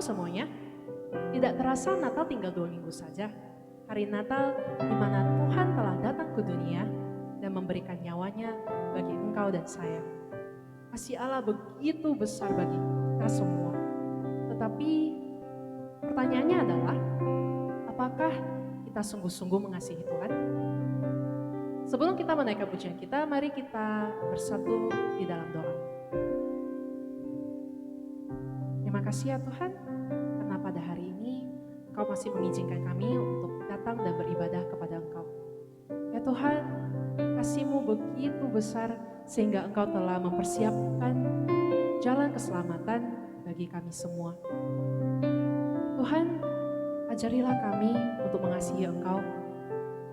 semuanya? Tidak terasa Natal tinggal 2 minggu saja. Hari Natal di mana Tuhan telah datang ke dunia dan memberikan nyawanya bagi engkau dan saya. Kasih Allah begitu besar bagi kita semua. Tetapi pertanyaannya adalah, apakah kita sungguh-sungguh mengasihi Tuhan? Sebelum kita menaikkan pujian kita, mari kita bersatu di dalam doa. Terima kasih ya Tuhan, karena pada hari ini Engkau masih mengizinkan kami untuk datang dan beribadah kepada Engkau. Ya Tuhan, kasih-Mu begitu besar sehingga Engkau telah mempersiapkan jalan keselamatan bagi kami semua. Tuhan, ajarilah kami untuk mengasihi Engkau.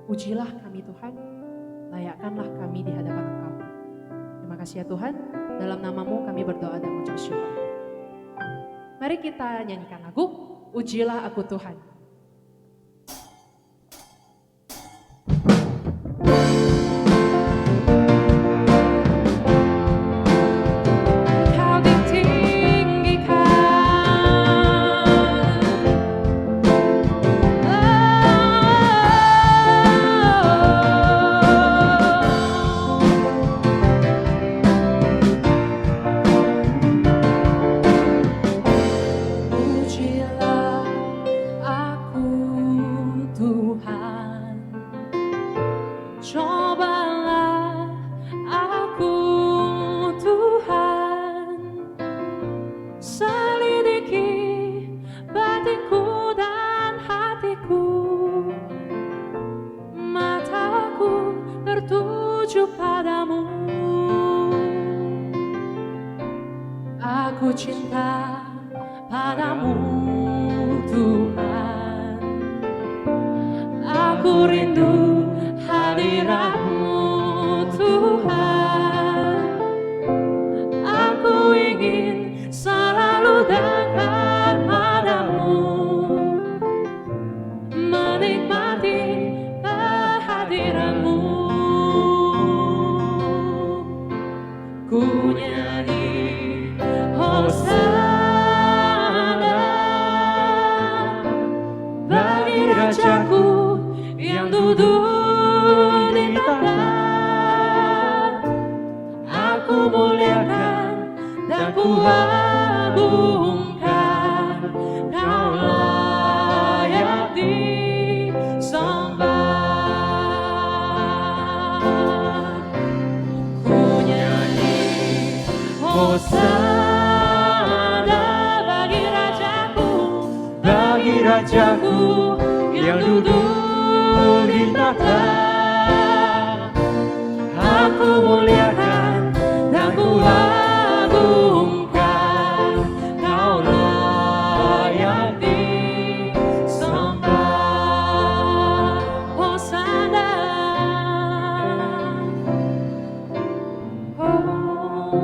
Pujilah kami Tuhan, layakkanlah kami di hadapan Engkau. Terima kasih ya Tuhan, dalam nama-Mu kami berdoa dan mengucap syukur. Mari kita nyanyikan lagu, Ujilah Aku Tuhan. Aku cinta padamu Tuhan, aku rindu hadirat-Mu Tuhan, aku ingin selalu dekat padamu, menikmati kehadiran-Mu. Ku nyanyi Hosana bagi Rajaku yang duduk di tahta. Aku muliakan dan ku agungkan, Kau layak disembah. Ku nyanyi Hosana Rajaku yang duduk di tahta. Aku muliakan dan ku agungkan, Kau layak disembah. Hosana, Hosana.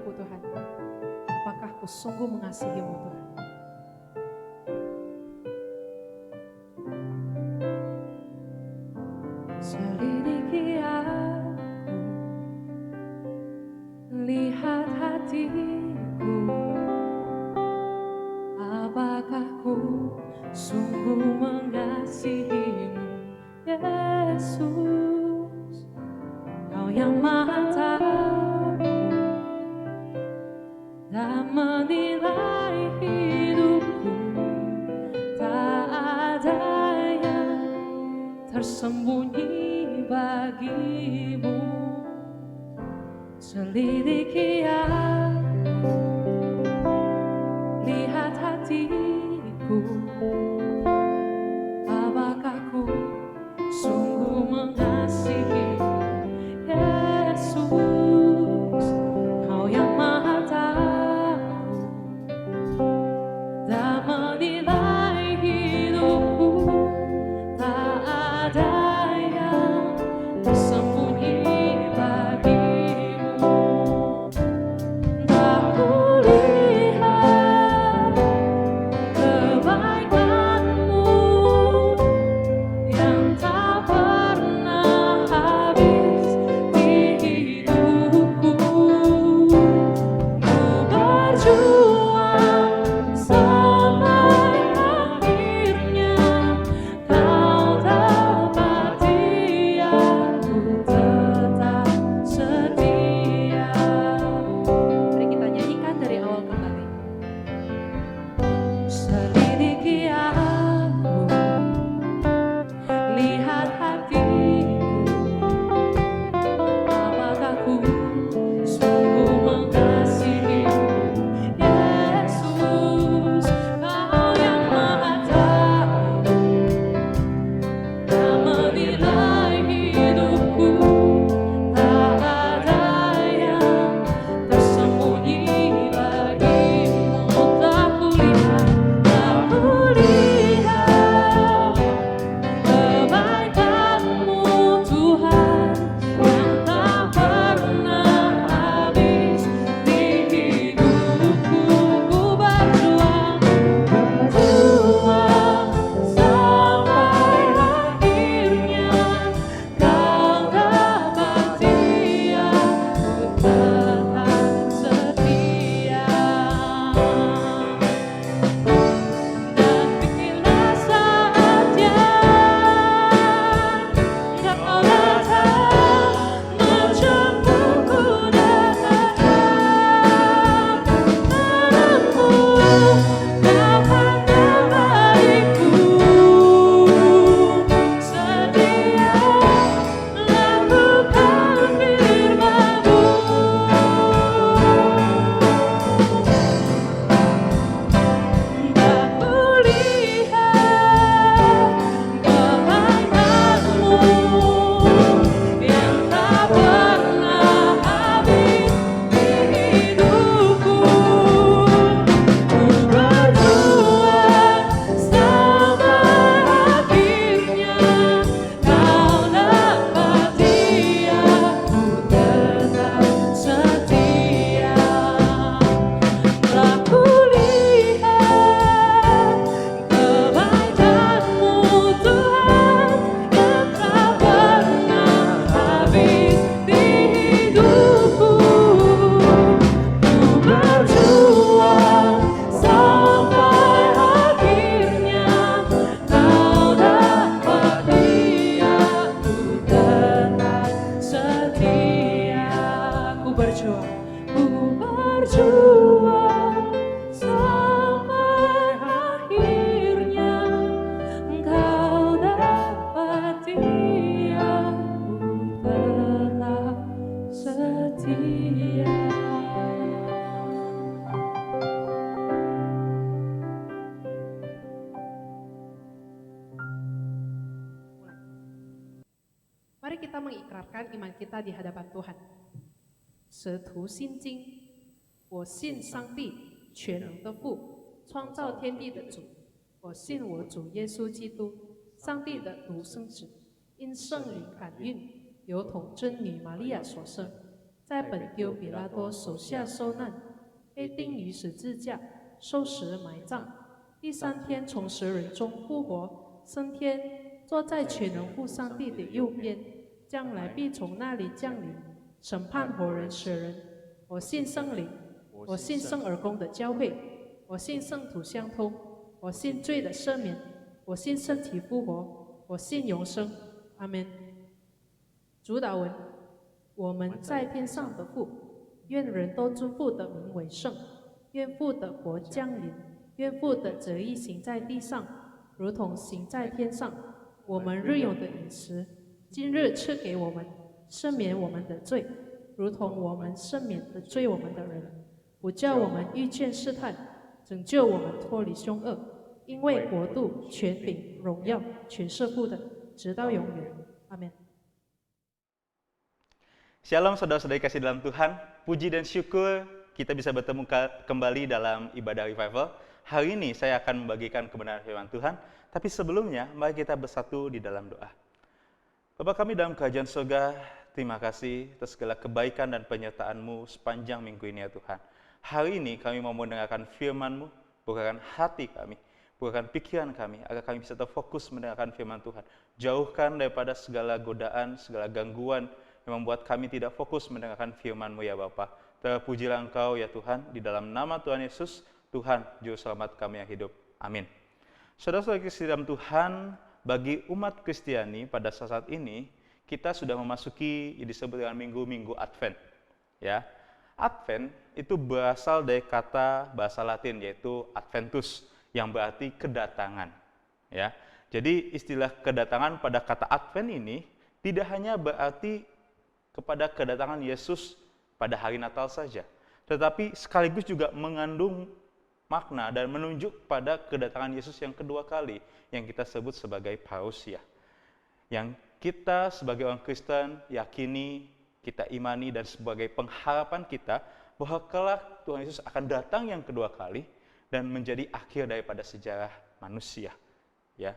hidupku Tuhan. Apakah ku sungguh mengasihi-Mu Tuhan? Selidiki aku, lihat hatiku, apakah ku sungguh mengasihi-Mu, Yesus? Kau yang Maha tahu dan menilai hidupku, tak ada yang tersembunyi bagimu. Selidiki aku, lihat hatiku, apakah ku sungguh mengasihi Yesus? Kau yang Maha tahu dan menilai hidupku, tak ada yang tersembunyi bagimu. Tak kulihat kebaikan-Mu yang tak pernah habis di hidupku. Ku berjuang sampai akhirnya, Kau dapati aku tetap setia. Mari kita nyanyikan dari awal kembali. Selidiki aku, lihat hatiku, apakah ku sungguh mengasihi-Mu, Yesus? Kau yang Maha tahu dan menilai hidupku, tak ada yang tersembunyi bagimu. Tak kulihat kebaikan-Mu Tuhan yang tak pernah habis di hidupku. Ku berjuang sampai akhirnya, Kau dapati aku tetap setia. Dan bila saatnya Kau datang menjemputku dengan tangan-Mu, Kau akan memberiku sedia lakukan firman-Mu. Tak kulihat kebaikan-Mu yang tak pernah habis di hidupku. Ku berjuang sampai akhirnya, Kau dapati aku tetap setia. Tak kulihat kebaikan-Mu Tuhan yang tak pernah habis di hidupku. Ku berjuang sampai akhirnya, Kau dapati aku tetap setia. Ku berjuang sampai akhirnya, Kau dapati aku tetap setia. Mari kita mengikrarkan iman kita di hadapan Tuhan. 使徒心经，我信上帝全能的父，创造天地的主。我信我主耶稣基督，上帝的独生子，因圣灵感孕，由童贞女玛利亚所生，在本丢比拉多手下受难，被钉于十字架，受死埋葬，第3天从死人中复活，升天，坐在全能父上帝的右边，将来必从那里降临，审判活人死人。我信圣灵，我信圣而公的教会，我信圣徒相通，我信罪的赦免，我信身体复活，我信永生。阿门。主祷文：我们在天上的父，愿人都尊父的名为圣，愿父的国降临，愿父的旨意行在地上，如同行在天上。我们日用的饮食，今日赐给我们，赦免我们的罪，如同我们赦免得罪我们的人，不叫我们遇见试探，拯救我们脱离凶恶。因为国度、权柄、荣耀，全是父的，直到永远。阿门。Shalom saudara-saudari kasih dalam Tuhan, puji dan syukur kita bisa bertemu kembali dalam ibadah revival. Hari ini saya akan membagikan kebenaran firman Tuhan, tapi sebelumnya mari kita bersatu di dalam doa. Bapa kami dalam kerajaan surga, terima kasih atas segala kebaikan dan penyertaan-Mu sepanjang minggu ini ya Tuhan. Hari ini kami mau mendengarkan firman-Mu, bukakan hati kami, bukakan pikiran kami, agar kami bisa terfokus mendengarkan firman Tuhan. Jauhkan daripada segala godaan, segala gangguan yang membuat kami tidak fokus mendengarkan firman-Mu ya Bapa. Terpujilah Engkau ya Tuhan, di dalam nama Tuhan Yesus, Tuhan Juru Selamat kami yang hidup. Amin. Saudara-saudara kasih dalam Tuhan, bagi umat Kristiani pada saat ini, kita sudah memasuki yang disebut dengan minggu-minggu Advent. Ya, Advent itu berasal dari kata bahasa Latin yaitu Adventus, yang berarti kedatangan. Ya, jadi istilah kedatangan pada kata Advent ini tidak hanya berarti kepada kedatangan Yesus pada hari Natal saja, tetapi sekaligus juga mengandung makna dan menunjuk pada kedatangan Yesus yang kedua kali, yang kita sebut sebagai parousia. Yang kita sebagai orang Kristen yakini, kita imani, dan sebagai pengharapan kita bahwa kelak Tuhan Yesus akan datang yang kedua kali dan menjadi akhir daripada sejarah manusia. Ya.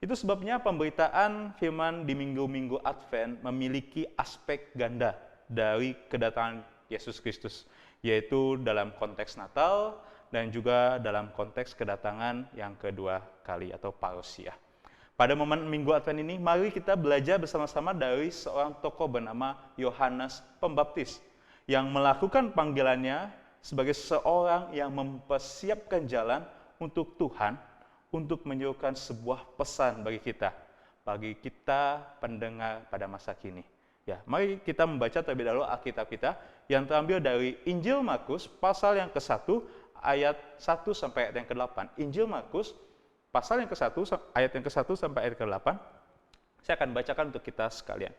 Itu sebabnya pemberitaan firman di minggu-minggu Advent memiliki aspek ganda dari kedatangan Yesus Kristus, yaitu dalam konteks Natal dan juga dalam konteks kedatangan yang kedua kali atau parousia. Pada momen minggu Advent ini, mari kita belajar bersama-sama dari seorang tokoh bernama Yohanes Pembaptis yang melakukan panggilannya sebagai seorang yang mempersiapkan jalan untuk Tuhan, untuk menyuruhkan sebuah pesan bagi kita pendengar pada masa kini. Ya, mari kita membaca terlebih dahulu Alkitab kita yang terambil dari Injil Markus pasal yang ke-1 ayat 1 sampai ayat yang ke-8. Injil Markus pasal yang ke-1 ayat yang ke-1 sampai ayat ke-8. Saya akan bacakan untuk kita sekalian.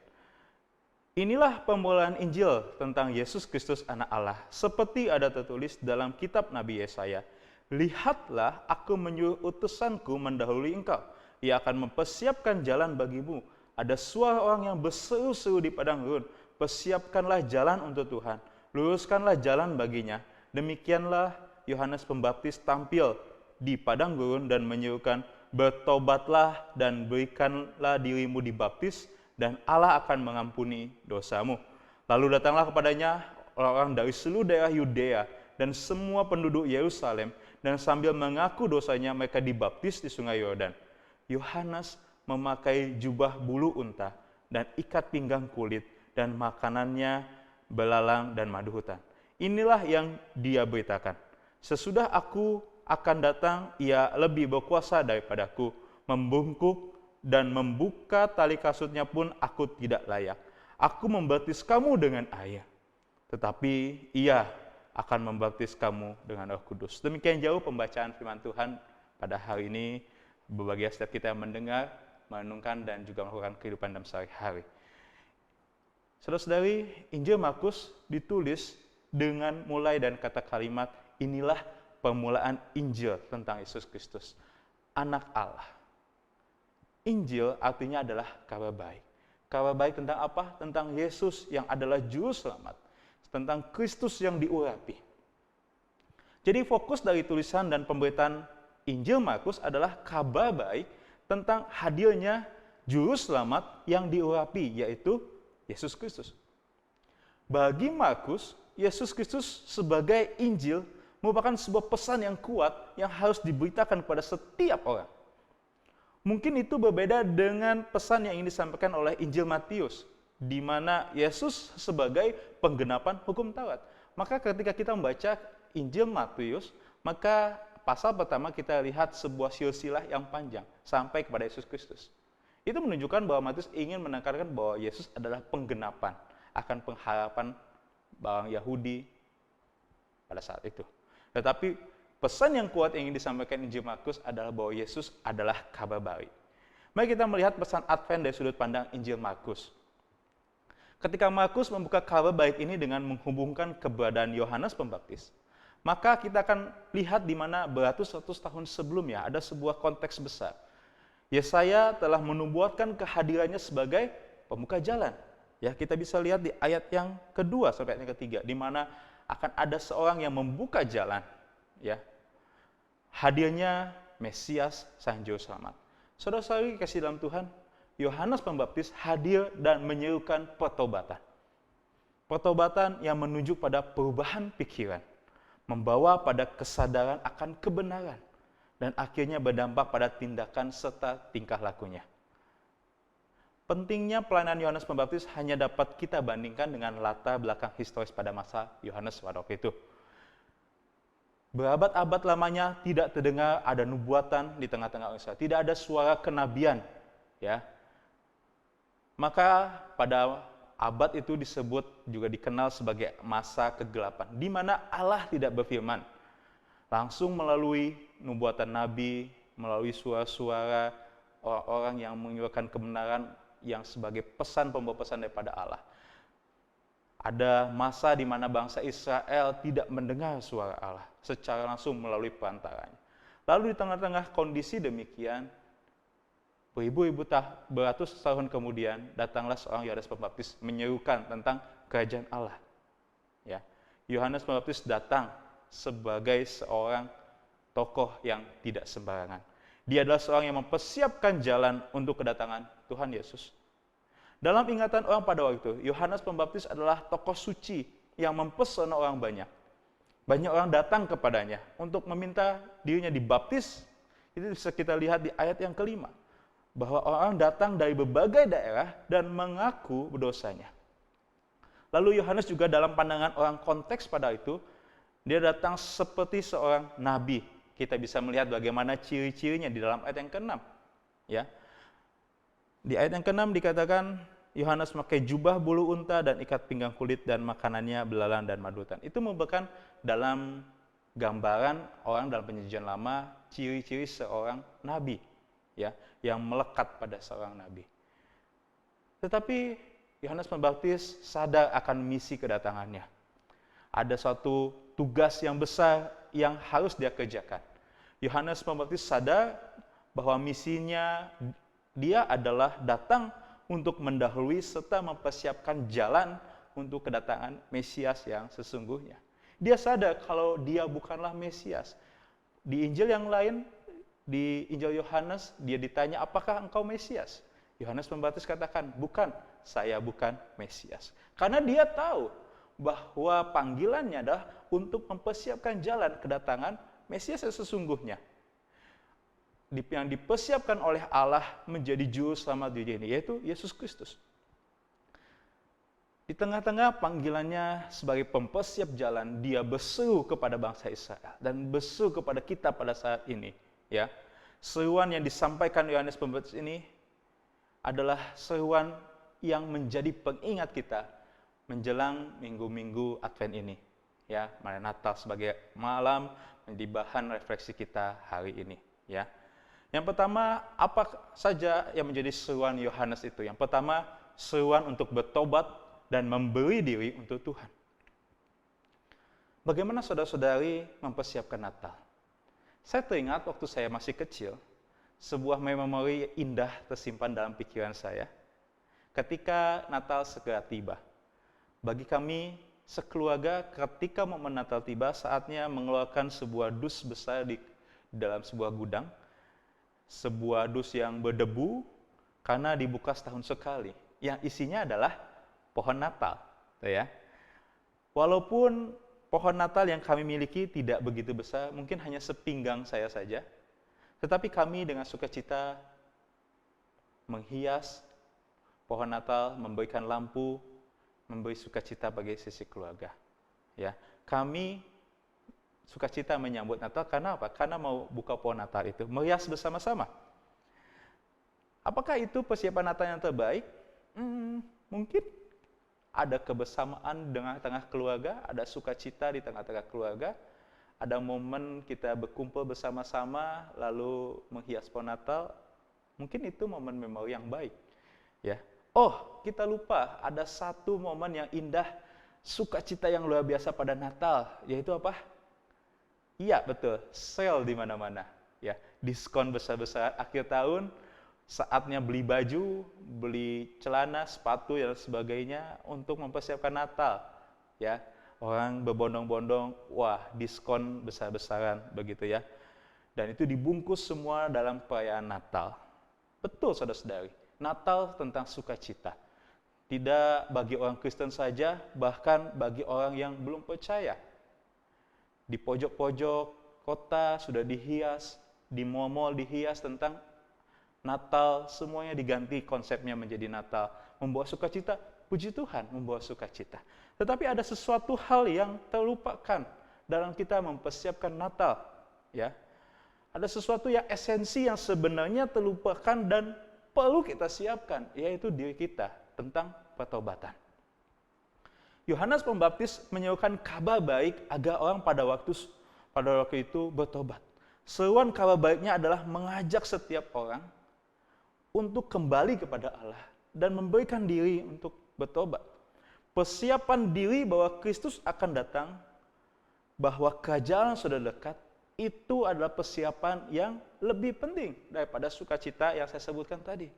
Inilah permulaan Injil tentang Yesus Kristus Anak Allah, seperti ada tertulis dalam kitab Nabi Yesaya. Lihatlah, aku menyuruh utusanku mendahului engkau. Ia akan mempersiapkan jalan bagimu. Ada suara orang yang berseru-seru di padang gurun. Persiapkanlah jalan untuk Tuhan. Luruskanlah jalan baginya. Demikianlah Yohanes Pembaptis tampil di padang gurun dan menyerukan, bertobatlah dan berikanlah dirimu dibaptis, dan Allah akan mengampuni dosamu. Lalu datanglah kepadanya orang-orang dari seluruh daerah Yudea dan semua penduduk Yerusalem, dan sambil mengaku dosanya mereka dibaptis di sungai Yordan. Yohanes memakai jubah bulu unta dan ikat pinggang kulit, dan makanannya belalang dan madu hutan. Inilah yang dia beritakan. Sesudah aku akan datang, ia lebih berkuasa daripadaku. Membungkuk dan membuka tali kasutnya pun aku tidak layak. Aku membaptis kamu dengan air, tetapi ia akan membaptis kamu dengan Roh Kudus. Demikian jauh pembacaan firman Tuhan pada hari ini. Berbahagia setiap kita yang mendengar, merenungkan, dan juga melakukan kehidupan dalam sehari-hari. Saudara-saudari, Injil Markus ditulis dengan mulai dan kata kalimat, inilah permulaan Injil tentang Yesus Kristus, Anak Allah. Injil artinya adalah kabar baik. Kabar baik tentang apa? Tentang Yesus yang adalah Juru Selamat. Tentang Kristus yang diurapi. Jadi fokus dari tulisan dan pemberitaan Injil Markus adalah kabar baik tentang hadirnya Juru Selamat yang diurapi, yaitu Yesus Kristus. Bagi Markus, Yesus Kristus sebagai Injil merupakan sebuah pesan yang kuat yang harus diberitakan kepada setiap orang. Mungkin itu berbeda dengan pesan yang ingin disampaikan oleh Injil Matius, di mana Yesus sebagai penggenapan hukum Taurat. Maka ketika kita membaca Injil Matius, maka pasal pertama kita lihat sebuah silsilah yang panjang sampai kepada Yesus Kristus. Itu menunjukkan bahwa Matius ingin menekankan bahwa Yesus adalah penggenapan akan pengharapan bawang Yahudi pada saat itu. Tetapi pesan yang kuat yang ingin disampaikan Injil Markus adalah bahwa Yesus adalah kabar baik. Mari kita melihat pesan Advent dari sudut pandang Injil Markus. Ketika Markus membuka kabar baik ini dengan menghubungkan keberadaan Yohanes Pembaptis, maka kita akan lihat di mana beratus-ratus tahun sebelumnya ada sebuah konteks besar. Yesaya telah menubuatkan kehadirannya sebagai pembuka jalan. Ya, kita bisa lihat di ayat yang kedua sampai ayat yang ketiga, di mana akan ada seorang yang membuka jalan. Ya, hadirnya Mesias Sang Juru Selamat. Saudara-saudari kasih dalam Tuhan, Yohanes Pembaptis hadir dan menyerukan pertobatan. Pertobatan yang menuju pada perubahan pikiran, membawa pada kesadaran akan kebenaran, dan akhirnya berdampak pada tindakan serta tingkah lakunya. Pentingnya pelayanan Yohanes Pembaptis hanya dapat kita bandingkan dengan latar belakang historis pada masa Yohanes pada waktu itu. Berabad-abad lamanya tidak terdengar ada nubuatan di tengah-tengah orang Israel, tidak ada suara kenabian, ya. Maka pada abad itu disebut juga dikenal sebagai masa kegelapan, di mana Allah tidak berfirman. Langsung melalui nubuatan nabi, melalui suara-suara orang-orang yang menyuarakan kebenaran yang sebagai pesan pembawa pesan daripada Allah. Ada masa di mana bangsa Israel tidak mendengar suara Allah secara langsung melalui perantaranya. Lalu di tengah-tengah kondisi demikian, beratus tahun kemudian datanglah seorang Yohanes Pembaptis menyerukan tentang kerajaan Allah. Ya, Yohanes Pembaptis datang sebagai seorang tokoh yang tidak sembarangan. Dia adalah seorang yang mempersiapkan jalan untuk kedatangan Tuhan Yesus. Dalam ingatan orang pada waktu itu, Yohanes Pembaptis adalah tokoh suci yang mempesona orang banyak. Banyak orang datang kepadanya untuk meminta dirinya dibaptis. Itu bisa kita lihat di ayat yang kelima. Bahwa orang datang dari berbagai daerah dan mengaku berdosanya. Lalu Yohanes juga dalam pandangan orang konteks pada itu, dia datang seperti seorang nabi. Kita bisa melihat bagaimana ciri-cirinya di dalam ayat yang ke-6. Ya. Di ayat yang ke-6 dikatakan, Yohanes memakai jubah bulu unta dan ikat pinggang kulit dan makanannya belalang dan madutan. Itu merupakan dalam gambaran orang dalam perjanjian lama ciri-ciri seorang nabi, ya, yang melekat pada seorang nabi. Tetapi Yohanes Pembaptis sadar akan misi kedatangannya. Ada suatu tugas yang besar yang harus dia kerjakan. Yohanes Pembaptis sadar bahwa misinya dia adalah datang untuk mendahului serta mempersiapkan jalan untuk kedatangan Mesias yang sesungguhnya. Dia sadar kalau dia bukanlah Mesias. Di Injil yang lain, di Injil Yohanes, dia ditanya, apakah engkau Mesias? Yohanes Pembaptis katakan, bukan, saya bukan Mesias. Karena dia tahu bahwa panggilannya adalah untuk mempersiapkan jalan kedatangan Mesias yang sesungguhnya. Yang dipersiapkan oleh Allah menjadi juru selamat dunia ini, yaitu Yesus Kristus. Di tengah-tengah panggilannya sebagai pempersiap jalan, dia berseru kepada bangsa Israel dan berseru kepada kita pada saat ini. Ya, seruan yang disampaikan Yohanes Pembaptis ini adalah seruan yang menjadi pengingat kita menjelang minggu-minggu Advent ini. Ya, malam Natal sebagai malam menjadi bahan refleksi kita hari ini. Ya. Yang pertama, apa saja yang menjadi seruan Yohanes itu? Yang pertama, seruan untuk bertobat dan memberi diri untuk Tuhan. Bagaimana saudara-saudari mempersiapkan Natal? Saya teringat waktu saya masih kecil, sebuah memori indah tersimpan dalam pikiran saya. Ketika Natal segera tiba. Bagi kami sekeluarga, ketika momen Natal tiba, saatnya mengeluarkan sebuah dus besar di dalam sebuah gudang. Sebuah dus yang berdebu karena dibuka setahun sekali. Yang isinya adalah pohon Natal, ya. Walaupun pohon Natal yang kami miliki tidak begitu besar, mungkin hanya sepinggang saya saja, tetapi kami dengan sukacita menghias pohon Natal, memberikan lampu, memberi sukacita bagi sisi keluarga. Ya, kami sukacita menyambut Natal karena apa? Karena mau buka pohon Natal itu, merias bersama-sama. Apakah itu persiapan Natal yang terbaik? Mungkin ada kebersamaan dengan tengah keluarga, ada sukacita di tengah-tengah keluarga, ada momen kita berkumpul bersama-sama lalu menghias pohon Natal. Mungkin itu momen memori yang baik. Ya. Oh, kita lupa ada satu momen yang indah, sukacita yang luar biasa pada Natal, yaitu apa? Iya, betul, sale di mana-mana. Ya, diskon besar-besar akhir tahun. Saatnya beli baju, beli celana, sepatu dan sebagainya untuk mempersiapkan Natal. Ya, orang berbondong-bondong, wah diskon besar-besaran begitu ya. Dan itu dibungkus semua dalam perayaan Natal. Betul saudara-saudari, Natal tentang sukacita. Tidak bagi orang Kristen saja, bahkan bagi orang yang belum percaya. Di pojok-pojok kota sudah dihias, di mall-mall dihias tentang Natal, semuanya diganti konsepnya menjadi Natal. Membawa sukacita, puji Tuhan membawa sukacita. Tetapi ada sesuatu hal yang terlupakan dalam kita mempersiapkan Natal. Ya, ada sesuatu yang esensi yang sebenarnya terlupakan dan perlu kita siapkan, yaitu diri kita tentang pertobatan. Yohanes Pembaptis menyerukan kabar baik agar orang pada waktu itu bertobat. Seruan kabar baiknya adalah mengajak setiap orang untuk kembali kepada Allah dan memberikan diri untuk bertobat. Persiapan diri bahwa Kristus akan datang, bahwa kerajaan sudah dekat, itu adalah persiapan yang lebih penting daripada sukacita yang saya sebutkan tadi.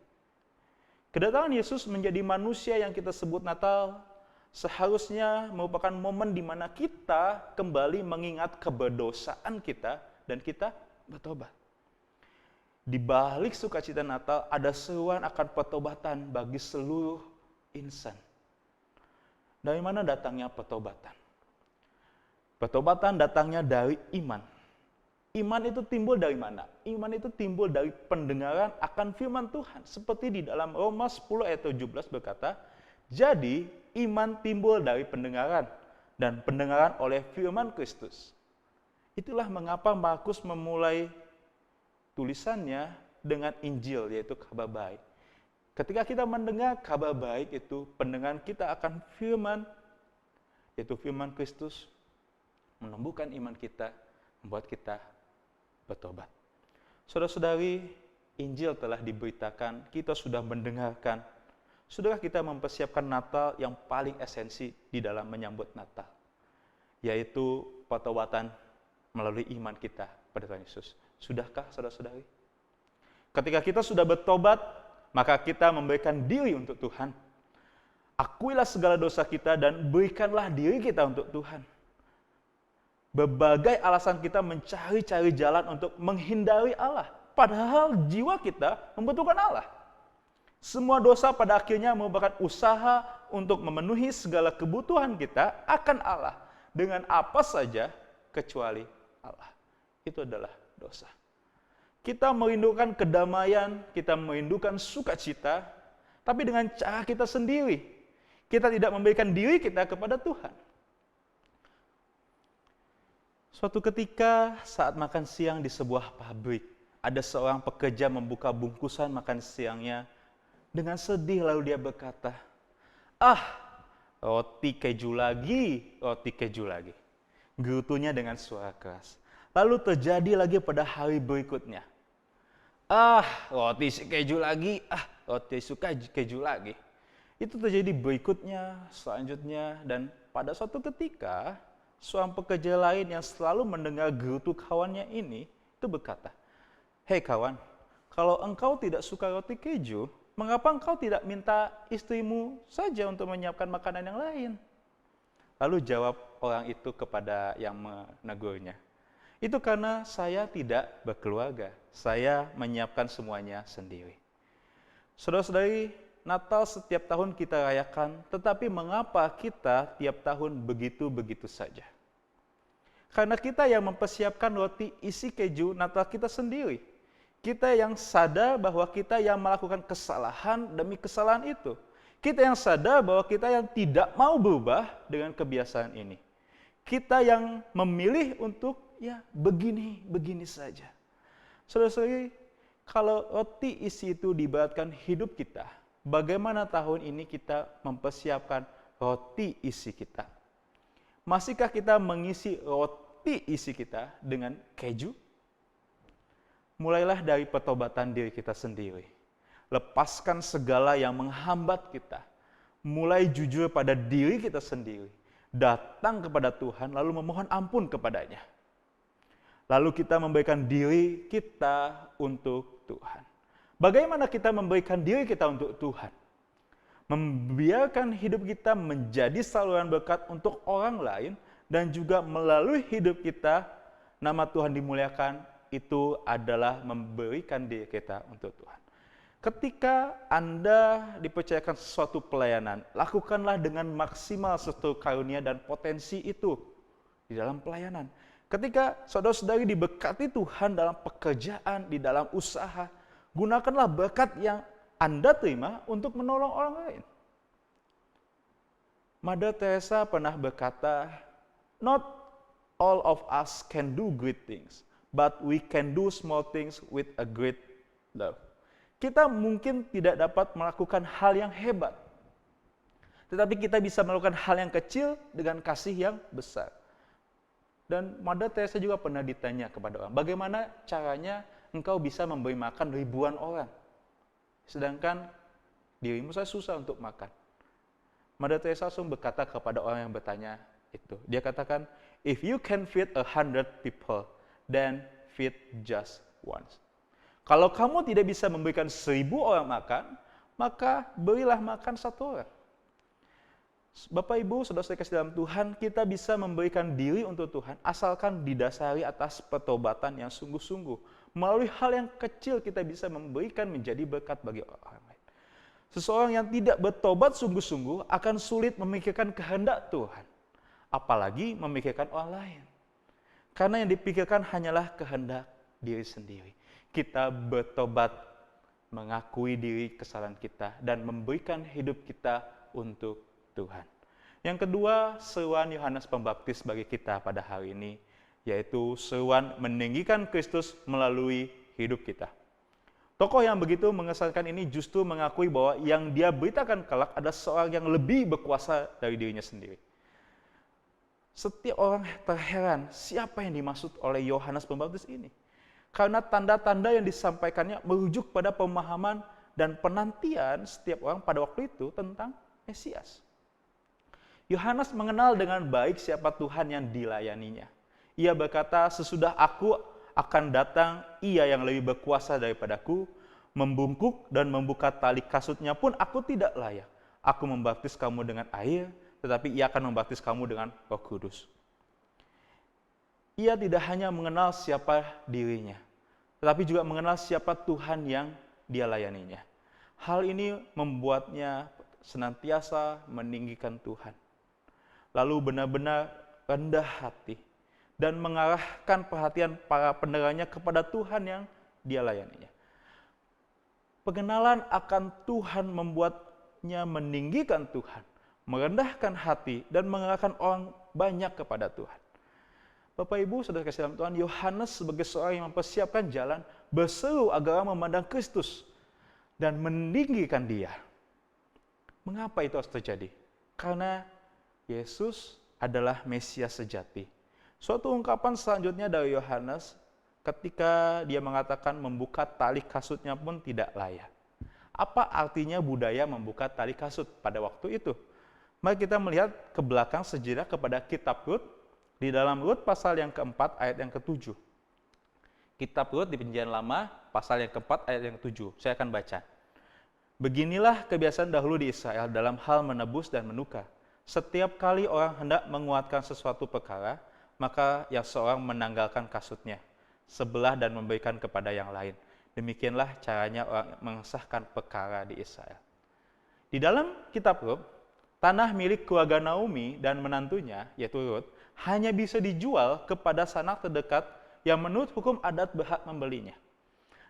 Kedatangan Yesus menjadi manusia yang kita sebut Natal seharusnya merupakan momen di mana kita kembali mengingat keberdosaan kita dan kita bertobat. Di balik sukacita Natal ada seruan akan pertobatan bagi seluruh insan. Dari mana datangnya pertobatan? Pertobatan datangnya dari iman. Iman itu timbul dari mana? Iman itu timbul dari pendengaran akan firman Tuhan. Seperti di dalam Roma 10 ayat 17 berkata, jadi iman timbul dari pendengaran dan pendengaran oleh firman Kristus. Itulah mengapa Markus memulai tulisannya dengan Injil, yaitu kabar baik. Ketika kita mendengar kabar baik itu, pendengaran kita akan firman, yaitu firman Kristus, menumbuhkan iman kita, membuat kita bertobat. Saudara-saudari, Injil telah diberitakan, kita sudah mendengarkan. Sudahkah kita mempersiapkan Natal yang paling esensi di dalam menyambut Natal? Yaitu pertobatan melalui iman kita pada Tuhan Yesus. Sudahkah saudara-saudari? Ketika kita sudah bertobat, maka kita memberikan diri untuk Tuhan. Akuilah segala dosa kita dan berikanlah diri kita untuk Tuhan. Berbagai alasan kita mencari-cari jalan untuk menghindari Allah. Padahal jiwa kita membutuhkan Allah. Semua dosa pada akhirnya merupakan usaha untuk memenuhi segala kebutuhan kita akan Allah. Dengan apa saja kecuali Allah. Itu adalah dosa. Kita merindukan kedamaian, kita merindukan sukacita, tapi dengan cara kita sendiri. Kita tidak memberikan diri kita kepada Tuhan. Suatu ketika saat makan siang di sebuah pabrik, ada seorang pekerja membuka bungkusan makan siangnya dengan sedih lalu dia berkata, roti keju lagi, roti keju lagi. Gerutunya dengan suara keras. Lalu terjadi lagi pada hari berikutnya. Roti keju lagi, roti suka keju lagi. Itu terjadi berikutnya, selanjutnya, dan pada suatu ketika, seorang pekerja lain yang selalu mendengar gerutu kawannya ini, itu berkata, "Hei kawan, kalau engkau tidak suka roti keju, mengapa engkau tidak minta istrimu saja untuk menyiapkan makanan yang lain?" Lalu jawab orang itu kepada yang menegurnya, "Itu karena saya tidak berkeluarga, saya menyiapkan semuanya sendiri." Saudara-saudari, Natal setiap tahun kita rayakan, tetapi mengapa kita tiap tahun begitu-begitu saja? Karena kita yang mempersiapkan roti isi keju Natal kita sendiri. Kita yang sadar bahwa kita yang melakukan kesalahan demi kesalahan itu. Kita yang sadar bahwa kita yang tidak mau berubah dengan kebiasaan ini. Kita yang memilih untuk begini saja. Saudara-saudari, kalau roti isi itu diibaratkan hidup kita, bagaimana tahun ini kita mempersiapkan roti isi kita? Masihkah kita mengisi roti isi kita dengan keju? Mulailah dari pertobatan diri kita sendiri. Lepaskan segala yang menghambat kita. Mulai jujur pada diri kita sendiri. Datang kepada Tuhan lalu memohon ampun kepadanya. Lalu kita memberikan diri kita untuk Tuhan. Bagaimana kita memberikan diri kita untuk Tuhan? Membiarkan hidup kita menjadi saluran berkat untuk orang lain dan juga melalui hidup kita nama Tuhan dimuliakan, itu adalah memberikan diri kita untuk Tuhan. Ketika Anda dipercayakan sesuatu pelayanan, lakukanlah dengan maksimal seluruh karunia dan potensi itu di dalam pelayanan. Ketika saudara-saudari diberkati Tuhan dalam pekerjaan, di dalam usaha, gunakanlah berkat yang Anda terima untuk menolong orang lain. Mother Teresa pernah berkata, "Not all of us can do great things, but we can do small things with a great love." Kita mungkin tidak dapat melakukan hal yang hebat, tetapi kita bisa melakukan hal yang kecil dengan kasih yang besar. Dan Mother Teresa juga pernah ditanya kepada orang, bagaimana caranya engkau bisa memberi makan ribuan orang, sedangkan dirimu saya susah untuk makan. Mother Teresa langsung berkata kepada orang yang bertanya itu, dia katakan, "If you can feed 100 people, then feed just once." Kalau kamu tidak bisa memberikan 1000 orang makan, maka berilah makan 1 orang. Bapak Ibu, saudara-saudara kasih dalam Tuhan, kita bisa memberikan diri untuk Tuhan asalkan didasari atas pertobatan yang sungguh-sungguh. Melalui hal yang kecil kita bisa memberikan menjadi berkat bagi orang lain. Seseorang yang tidak bertobat sungguh-sungguh akan sulit memikirkan kehendak Tuhan, apalagi memikirkan orang lain. Karena yang dipikirkan hanyalah kehendak diri sendiri. Kita bertobat, mengakui diri kesalahan kita, dan memberikan hidup kita untuk Tuhan. Yang kedua, seruan Yohanes Pembaptis bagi kita pada hari ini, yaitu seruan meninggikan Kristus melalui hidup kita. Tokoh yang begitu mengesankan ini justru mengakui bahwa yang dia beritakan kelak ada seorang yang lebih berkuasa dari dirinya sendiri. Setiap orang terheran siapa yang dimaksud oleh Yohanes Pembaptis ini. Karena tanda-tanda yang disampaikannya merujuk pada pemahaman dan penantian setiap orang pada waktu itu tentang Mesias. Yohanes mengenal dengan baik siapa Tuhan yang dilayaninya. Ia berkata, "Sesudah aku akan datang, ia yang lebih berkuasa daripadaku, membungkuk dan membuka tali kasutnya pun aku tidak layak. Aku membaptis kamu dengan air, tetapi ia akan membaptis kamu dengan Roh Kudus." Ia tidak hanya mengenal siapa dirinya, tetapi juga mengenal siapa Tuhan yang dia layaninya. Hal ini membuatnya senantiasa meninggikan Tuhan. Lalu benar-benar rendah hati dan mengarahkan perhatian para pendengarnya kepada Tuhan yang dia layaninya. Pengenalan akan Tuhan membuatnya meninggikan Tuhan, merendahkan hati, dan mengarahkan orang banyak kepada Tuhan. Bapak Ibu, saudara kasih dalam Tuhan, Yohanes sebagai seorang yang mempersiapkan jalan, berseru agar orang memandang Kristus dan meninggikan Dia. Mengapa itu harus terjadi? Karena Yesus adalah Mesias sejati. Suatu ungkapan selanjutnya dari Yohanes ketika dia mengatakan membuka tali kasutnya pun tidak layak. Apa artinya budaya membuka tali kasut pada waktu itu? Mari kita melihat ke belakang sejenak kepada kitab Rut, di dalam Rut pasal yang keempat ayat yang ke-7. Kitab Rut di Perjanjian Lama pasal yang keempat ayat yang ke-7. Saya akan baca. "Beginilah kebiasaan dahulu di Israel dalam hal menebus dan menukar. Setiap kali orang hendak menguatkan sesuatu perkara, maka yang seorang menanggalkan kasutnya sebelah dan memberikan kepada yang lain. Demikianlah caranya orang mengesahkan perkara di Israel." Di dalam kitab Rut, tanah milik keluarga Naomi dan menantunya, yaitu Rut, hanya bisa dijual kepada sanak terdekat yang menurut hukum adat berhak membelinya.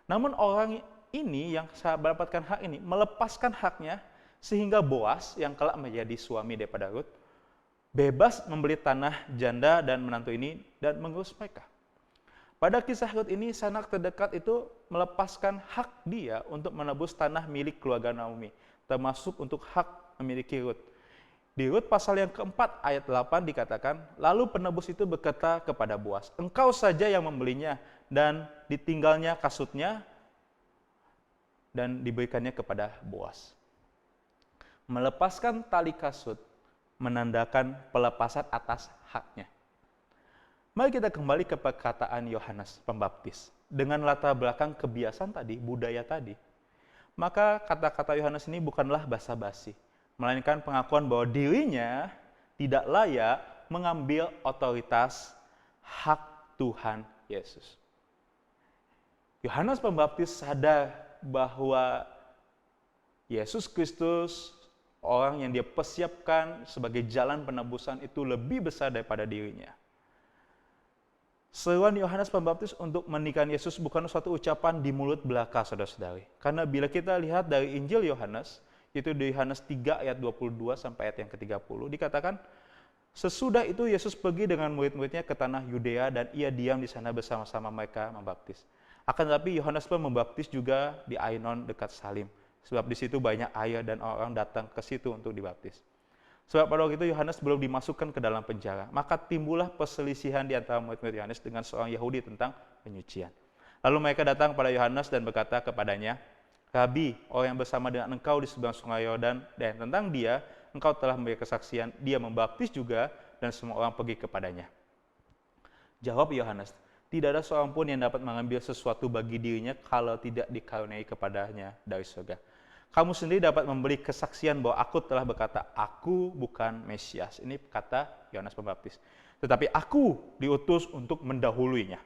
Namun orang ini yang mendapatkan hak ini melepaskan haknya sehingga Boas yang kelak menjadi suami daripada Rut bebas membeli tanah janda dan menantu ini dan mengurus mereka. Pada kisah Rut ini, sanak terdekat itu melepaskan hak dia untuk menebus tanah milik keluarga Naomi, termasuk untuk hak memiliki Rut. Di Rut pasal yang keempat ayat 8 dikatakan, lalu penebus itu berkata kepada Boas, engkau saja yang membelinya dan ditinggalnya kasutnya dan diberikannya kepada Boas. Melepaskan tali kasut menandakan pelepasan atas haknya. Mari kita kembali ke perkataan Yohanes Pembaptis. Dengan latar belakang kebiasaan tadi, budaya tadi, maka kata-kata Yohanes ini bukanlah basa-basi, melainkan pengakuan bahwa dirinya tidak layak mengambil otoritas hak Tuhan Yesus. Yohanes Pembaptis sadar bahwa Yesus Kristus, orang yang dia persiapkan sebagai jalan penebusan itu lebih besar daripada dirinya. Seruan Yohanes Pembaptis untuk menikahkan Yesus bukan suatu ucapan di mulut belaka, saudara-saudari. Karena bila kita lihat dari Injil Yohanes, yaitu di Yohanes 3 ayat 22 sampai ayat yang ke-30, dikatakan, sesudah itu Yesus pergi dengan murid-muridnya ke tanah Yudea dan ia diam di sana bersama-sama mereka membaptis. Akan tetapi Yohanes pun membaptis juga di Ainon dekat Salim. Sebab di situ banyak air dan orang datang ke situ untuk dibaptis. Sebab pada waktu itu Yohanes belum dimasukkan ke dalam penjara. Maka timbullah perselisihan di antara murid-murid Yohanes dengan seorang Yahudi tentang penyucian. Lalu mereka datang pada Yohanes dan berkata kepadanya, Rabi, orang yang bersama dengan engkau di seberang sungai Yordan, dan tentang dia, engkau telah memberi kesaksian, dia membaptis juga, dan semua orang pergi kepadanya. Jawab Yohanes, tidak ada seorang pun yang dapat mengambil sesuatu bagi dirinya kalau tidak dikaruniai kepadanya dari surga. Kamu sendiri dapat memberi kesaksian bahwa aku telah berkata, aku bukan Mesias. Ini kata Yohanes Pembaptis. Tetapi aku diutus untuk mendahuluinya.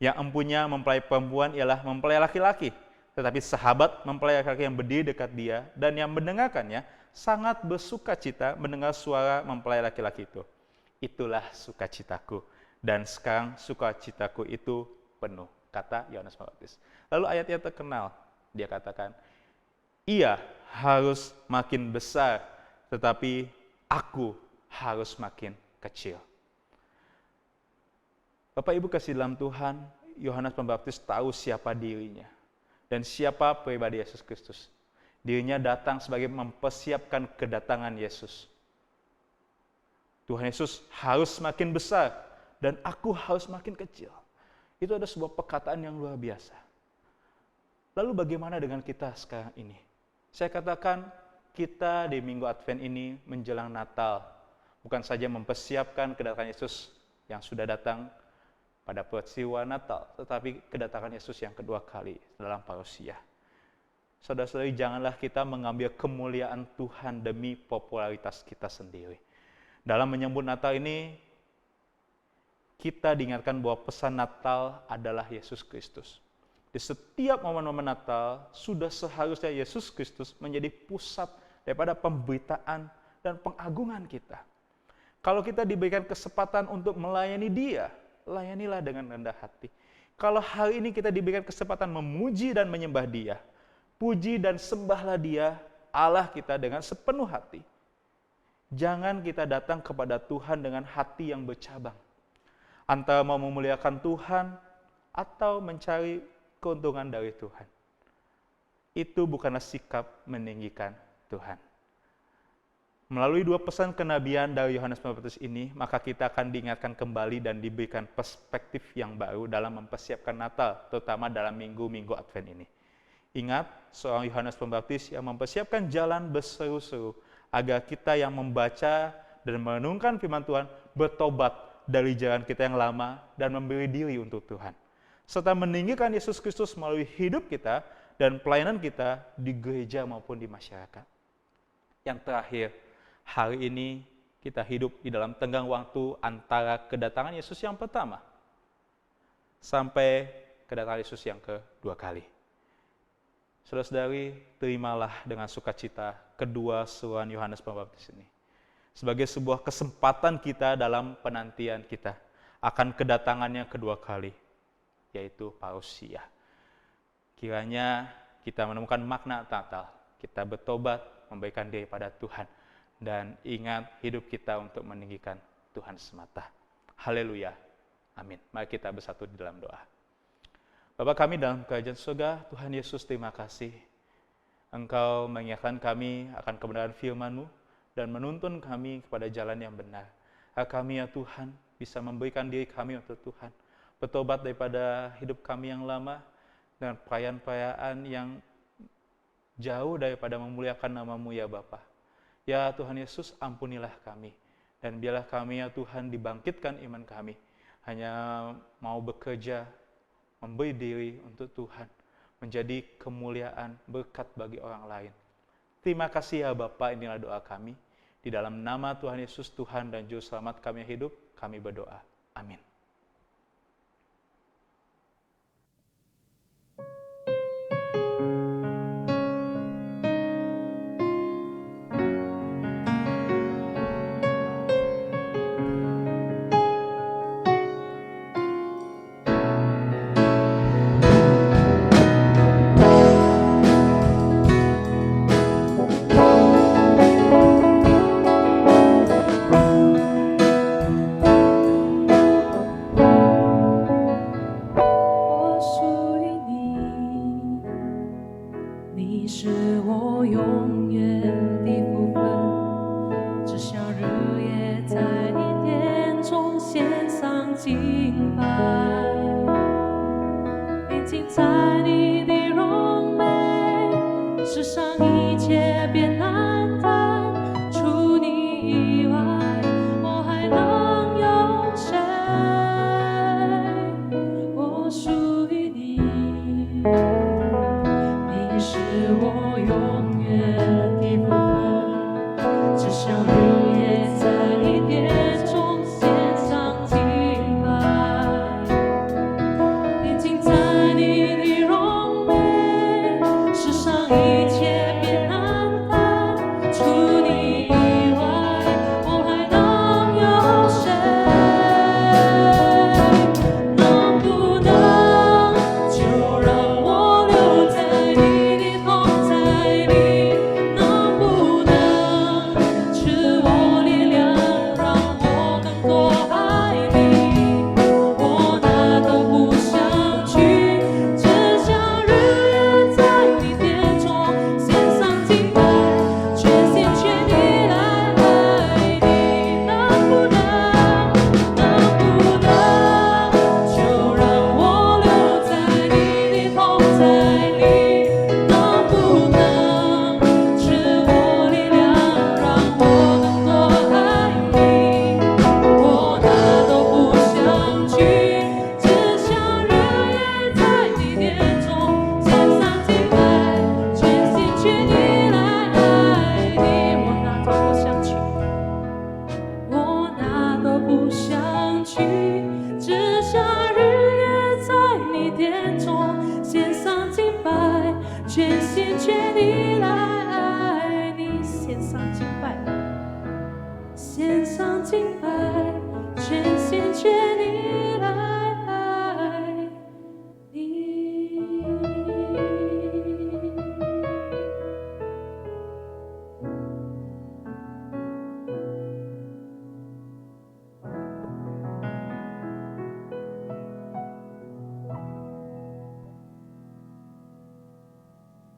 Yang empunya mempelai perempuan ialah mempelai laki-laki. Tetapi sahabat mempelai laki-laki yang berdiri dekat dia dan yang mendengarkannya sangat bersukacita mendengar suara mempelai laki-laki itu. Itulah sukacitaku. Dan sekarang sukacitaku itu penuh. Kata Yohanes Pembaptis. Lalu ayat-ayat terkenal. Dia katakan, ia harus makin besar, tetapi aku harus makin kecil. Bapak Ibu kasih dalam Tuhan, Yohanes Pembaptis tahu siapa dirinya dan siapa pribadi Yesus Kristus. Dirinya datang sebagai mempersiapkan kedatangan Yesus. Tuhan Yesus harus makin besar dan aku harus makin kecil. Itu ada sebuah perkataan yang luar biasa. Lalu bagaimana dengan kita sekarang ini? Saya katakan kita di Minggu Advent ini menjelang Natal, bukan saja mempersiapkan kedatangan Yesus yang sudah datang pada peristiwa Natal, tetapi kedatangan Yesus yang kedua kali dalam parousia. Saudara-saudari, janganlah kita mengambil kemuliaan Tuhan demi popularitas kita sendiri. Dalam menyambut Natal ini, kita diingatkan bahwa pesan Natal adalah Yesus Kristus. Di setiap momen-momen Natal, sudah seharusnya Yesus Kristus menjadi pusat daripada pemberitaan dan pengagungan kita. Kalau kita diberikan kesempatan untuk melayani Dia, layanilah dengan rendah hati. Kalau hari ini kita diberikan kesempatan memuji dan menyembah Dia, puji dan sembahlah Dia, Allah kita dengan sepenuh hati. Jangan kita datang kepada Tuhan dengan hati yang bercabang. Antara mau memuliakan Tuhan atau mencari keuntungan dari Tuhan. Itu bukanlah sikap meninggikan Tuhan. Melalui dua pesan kenabian dari Yohanes Pembaptis ini, maka kita akan diingatkan kembali dan diberikan perspektif yang baru dalam mempersiapkan Natal, terutama dalam minggu-minggu Advent ini. Ingat, seorang Yohanes Pembaptis yang mempersiapkan jalan berseru-seru agar kita yang membaca dan merenungkan firman Tuhan bertobat dari jalan kita yang lama dan memberi diri untuk Tuhan. Serta meninggikan Yesus Kristus melalui hidup kita dan pelayanan kita di gereja maupun di masyarakat. Yang terakhir, hari ini kita hidup di dalam tenggang waktu antara kedatangan Yesus yang pertama sampai kedatangan Yesus yang kedua kali. Saudara-saudari, terimalah dengan sukacita kedua seruan Yohanes Pembaptis ini sebagai sebuah kesempatan kita dalam penantian kita akan kedatangannya kedua kali, yaitu parousia. Kiranya kita menemukan makna Natal, kita bertobat, memberikan diri pada Tuhan, dan ingat hidup kita untuk meninggikan Tuhan semata. Haleluya. Amin. Mari kita bersatu di dalam doa. Bapa kami dalam kerajaan surga, Tuhan Yesus, terima kasih. Engkau mengingatkan kami akan kebenaran firman-Mu dan menuntun kami kepada jalan yang benar. Agar kami ya Tuhan bisa memberikan diri kami untuk Tuhan, bertobat daripada hidup kami yang lama dengan perayaan-perayaan yang jauh daripada memuliakan nama-Mu ya Bapa. Ya Tuhan Yesus, ampunilah kami, dan biarlah kami ya Tuhan dibangkitkan iman kami, hanya mau bekerja, memberi diri untuk Tuhan, menjadi kemuliaan berkat bagi orang lain. Terima kasih ya Bapa, inilah doa kami. Di dalam nama Tuhan Yesus, Tuhan dan Juru Selamat kami yang hidup, kami berdoa. Amin.献上敬拜。